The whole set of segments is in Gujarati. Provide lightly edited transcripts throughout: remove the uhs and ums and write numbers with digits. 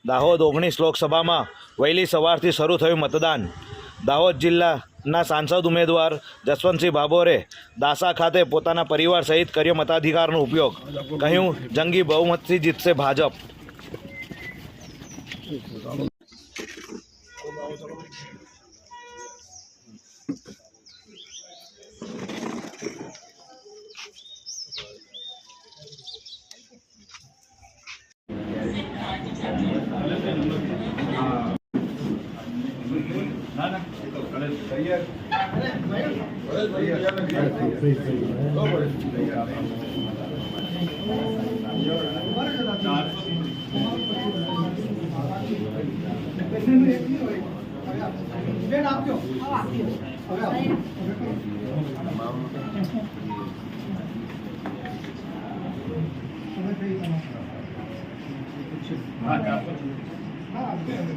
દાહોદ 19 લોકસભામાં વહેલી સવારથી શરૂ થયું મતદાન। દાહોદ જિલ્લાના સાંસદ ઉમેદવાર જસવંતસિંહ ભાભોરે દાસા ખાતે પોતાના પરિવાર સહિત કર્યો મતાધિકારનો ઉપયોગ। કહ્યું, જંગી બહુમતથી જીતશે ભાજપ।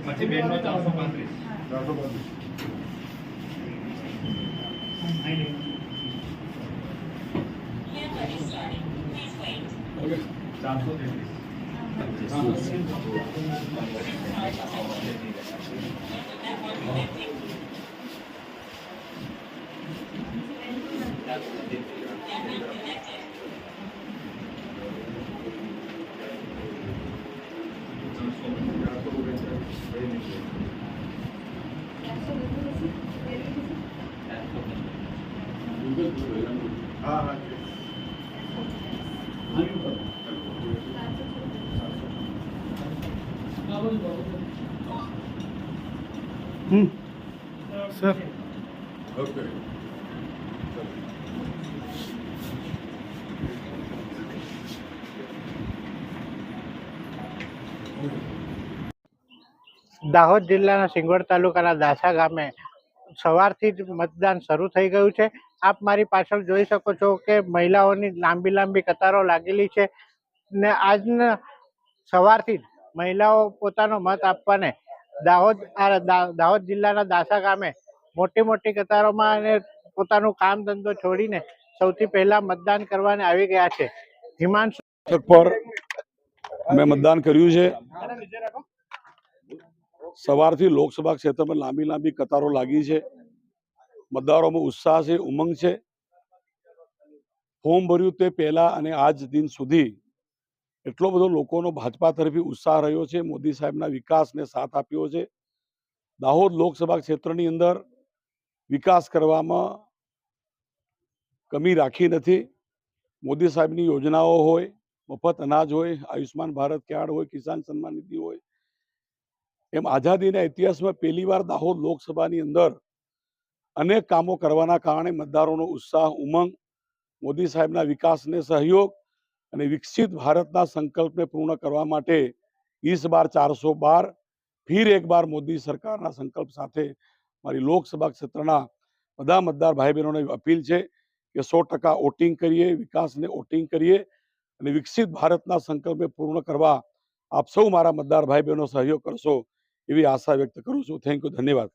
પછી બેનનો 435 सर ओके दाहोद जिल्लाના સિંગવડ તાલુકાના દાસા ગામે સવારથી જ મતદાન શરૂ થઈ ગયું છે। આપ મારી પાછળ જોઈ શકો છો કે મહિલાઓની લાંબી લાંબી કતારો લાગેલી છે ને આજના સવારથી જ મહિલાઓ પોતાનો મત આપવાને દાહોદ જિલ્લાના દાસા ગામે મોટી મોટી કતારોમાં અને પોતાનું કામ ધંધો છોડીને સૌથી પહેલા મતદાન કરવાને આવી ગયા છે। હિમાંશુ પર મેં મતદાન કર્યું છે। સવારથી લોકસભા ક્ષેત્રમાં લાંબી લાંબી કતારો લાગી છે। મતદારોમાં ઉત્સાહ છે, ઉમંગ છે। ફોર્મ ભર્યું તે પહેલા અને આજ દિન સુધી એટલો બધો લોકોનો ભાજપા તરફી ઉત્સાહ રહ્યો છે। મોદી સાહેબના વિકાસને સાથ આપ્યો છે। દાહોદ લોકસભા ક્ષેત્રની અંદર વિકાસ કરવામાં કમી રાખી નથી। મોદી સાહેબની યોજનાઓ હોય, મફત અનાજ હોય, આયુષ્માન ભારત કાર્ડ હોય, કિસાન સન્માન નિધિ હોય, એમ આઝાદીના ઇતિહાસમાં પહેલીવાર દાહોદ લોકસભાની અંદર અનેક કામો કરવાના કારણે મતદારોનો ઉત્સાહ, ઉમંગ, મોદી સાહેબના વિકાસને સહયોગ અને વિકસિત ભારતના સંકલ્પને પૂર્ણ કરવા માટે इस बार 412 फिर एक बार मोदी सरकारना संकल्प साथे मारी लोकसभा क्षेत्रना बधा मतदार भाई बहनों ने अपील है कि 100% वोटिंग करिए, विकास ने वोटिंग करिए અને વિકસિત ભારતના સંકલ્પને પૂર્ણ કરવા આપ સૌ મારા મતદાર ભાઈ બહેનો સહયોગ કરશો એવી આશા વ્યક્ત કરું છું। થેન્ક યુ, ધન્યવાદ।